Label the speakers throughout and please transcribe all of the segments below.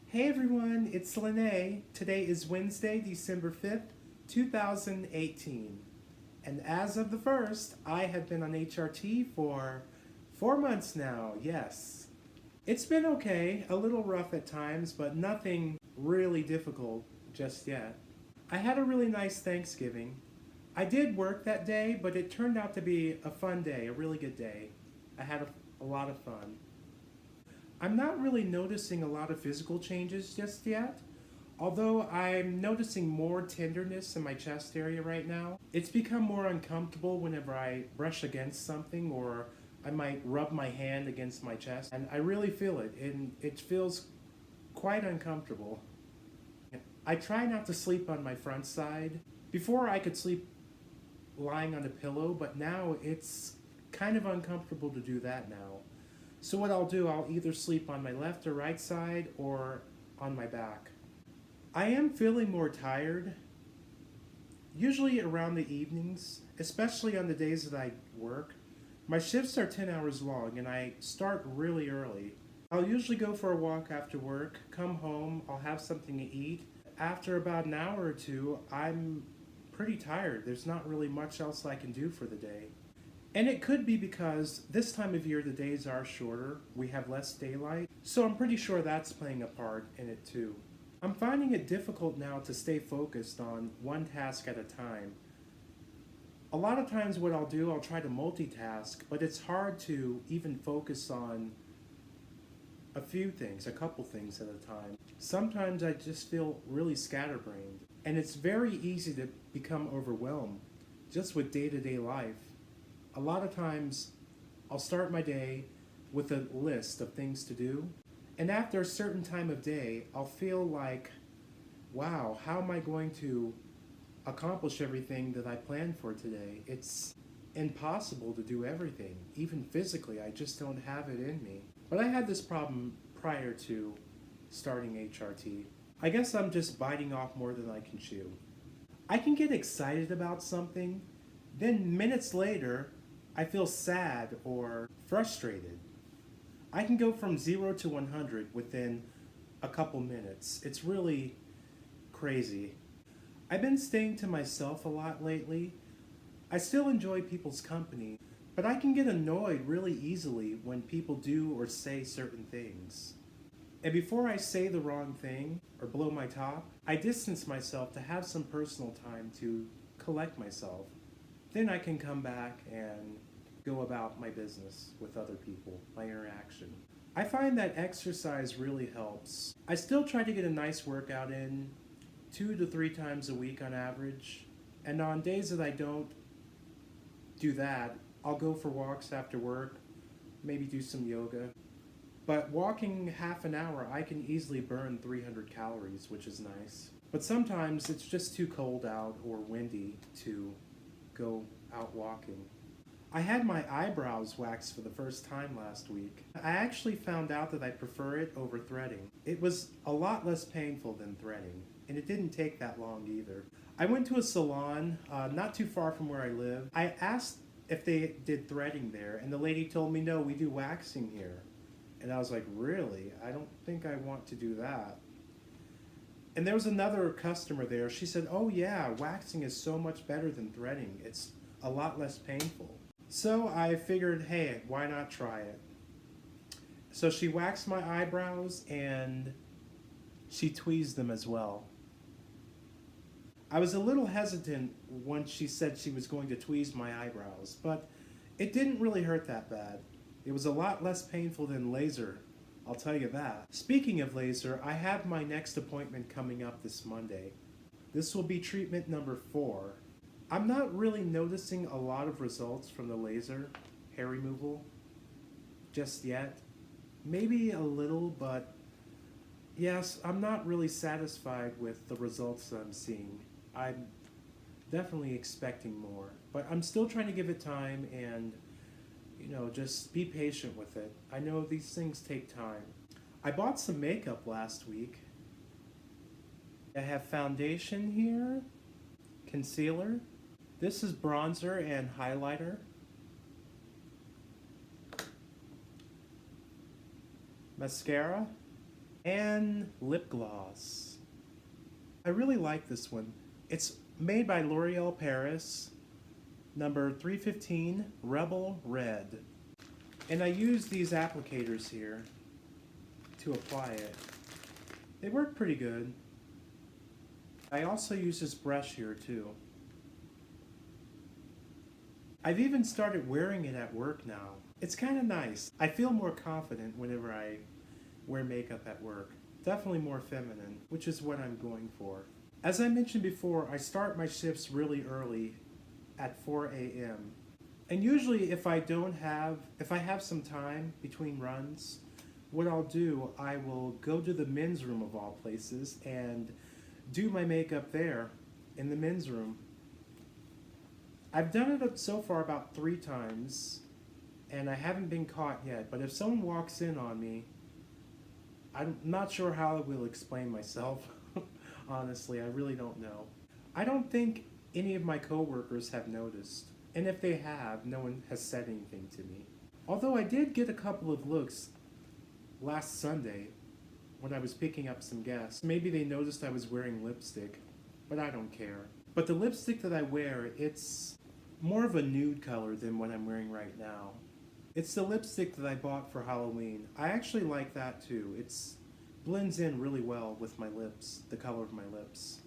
Speaker 1: Hey everyone, it's Lanae. Today is Wednesday, December 5th, 2018. And as of the 1st, I have been on HRT for 4 months now, yes. It's been okay, a little rough at times, but nothing really difficult just yet. I had a really nice Thanksgiving. I did work that day, but it turned out to be a fun day, a really good day. I had a lot of fun. I'm not really noticing a lot of physical changes just yet, although I'm noticing more tenderness in my chest area right now. It's become more uncomfortable whenever I brush against something or I might rub my hand against my chest, and I really feel it, and it feels quite uncomfortable. I try not to sleep on my front side. Before I could sleep lying on a pillow, but now it's kind of uncomfortable to do that now. So what I'll do, I'll either sleep on my left or right side or on my back. I am feeling more tired, usually around the evenings, especially on the days that I work. My shifts are 10 hours long and I start really early. I'll usually go for a walk after work, come home, I'll have something to eat. After about an hour or two, I'm pretty tired. There's not really much else I can do for the day. And it could be because this time of year the days are shorter, we have less daylight, so I'm pretty sure that's playing a part in it too. I'm finding it difficult now to stay focused on one task at a time. A lot of times what I'll do, I'll try to multitask, but it's hard to even focus on a few things, a couple things at a time. Sometimes I just feel really scatterbrained, and it's very easy to become overwhelmed just with day-to-day life. A lot of times I'll start my day with a list of things to do, and after a certain time of day I'll feel like, wow, how am I going to accomplish everything that I planned for today? It's impossible to do everything. Even physically, I just don't have it in me. But I had this problem prior to starting HRT. I guess I'm just biting off more than I can chew. I can get excited about something, then minutes later I feel sad or frustrated. I can go from 0 to 100 within a couple minutes. It's really crazy. I've been staying to myself a lot lately. I still enjoy people's company, but I can get annoyed really easily when people do or say certain things. And before I say the wrong thing or blow my top, I distance myself to have some personal time to collect myself. Then I can come back and go about my business with other people, my interaction. I find that exercise really helps. I still try to get a nice workout in 2 to 3 times a week on average. And on days that I don't do that, I'll go for walks after work, maybe do some yoga. But walking half an hour, I can easily burn 300 calories, which is nice. But sometimes it's just too cold out or windy to go out walking. I had my eyebrows waxed for the first time last week. I actually found out that I prefer it over threading. It was a lot less painful than threading, and it didn't take that long either. I went to a salon not too far from where I live. I asked if they did threading there, and the lady told me, no, we do waxing here. And I was like, really? I don't think I want to do that. And there was another customer there. She said, oh yeah, waxing is so much better than threading. It's a lot less painful. So I figured, hey, why not try it? So she waxed my eyebrows and she tweezed them as well. I was a little hesitant when she said she was going to tweeze my eyebrows, but it didn't really hurt that bad. It was a lot less painful than laser, I'll tell you that. Speaking of laser, I have my next appointment coming up this Monday. This will be treatment number 4. I'm not really noticing a lot of results from the laser hair removal just yet. Maybe a little, but yes, I'm not really satisfied with the results that I'm seeing. I'm definitely expecting more, but I'm still trying to give it time and, just be patient with it. I know these things take time. I bought some makeup last week. I have foundation here, concealer. This is bronzer and highlighter. Mascara and lip gloss. I really like this one. It's made by L'Oreal Paris, number 315 Rebel Red. And I use these applicators here to apply it. They work pretty good. I also use this brush here too. I've even started wearing it at work now. It's kind of nice. I feel more confident whenever I wear makeup at work. Definitely more feminine, which is what I'm going for. As I mentioned before, I start my shifts really early at 4 a.m. And usually if I have some time between runs, what I'll do, I will go to the men's room of all places and do my makeup there in the men's room. I've done it so far about 3 times and I haven't been caught yet, but if someone walks in on me, I'm not sure how I will explain myself. Honestly, I really don't know. I don't think any of my coworkers have noticed, and if they have, no one has said anything to me. Although I did get a couple of looks last Sunday when I was picking up some guests. Maybe they noticed I was wearing lipstick, but I don't care. But the lipstick that I wear, it's more of a nude color than what I'm wearing right now. It's the lipstick that I bought for Halloween. I actually like that too. It blends in really well with my lips, the color of my lips.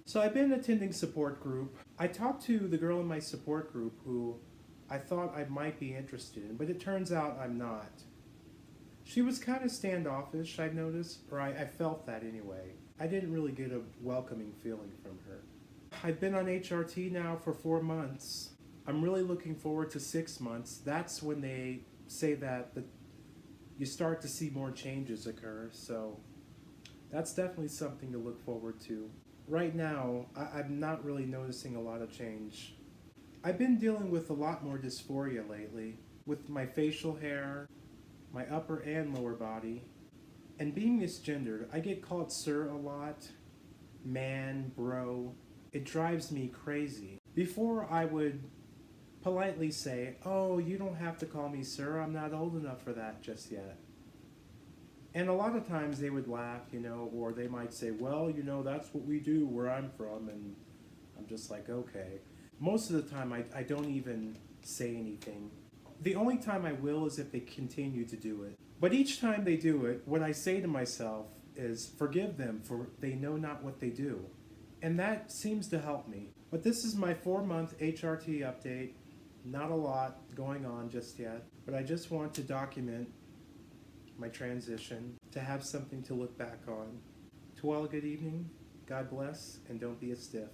Speaker 1: So I've been attending support group. I talked to the girl in my support group who I thought I might be interested in, but it turns out I'm not. She was kind of standoffish, I noticed, or I felt that anyway. I didn't really get a welcoming feeling from her. I've been on HRT now for 4 months. I'm really looking forward to 6 months. That's when they say that you start to see more changes occur, so that's definitely something to look forward to. Right now, I'm not really noticing a lot of change. I've been dealing with a lot more dysphoria lately, with my facial hair, my upper and lower body, and being misgendered. I get called sir a lot, man, bro. It drives me crazy. Before I would politely say, oh, you don't have to call me sir, I'm not old enough for that just yet. And a lot of times they would laugh, or they might say, well, that's what we do where I'm from, and I'm just like, okay. Most of the time I don't even say anything. The only time I will is if they continue to do it. But each time they do it, what I say to myself is, forgive them, for they know not what they do. And that seems to help me. But this is my 4-month HRT update. Not a lot going on just yet, but I just want to document my transition, to have something to look back on. To all a good evening, God bless, and don't be a stiff.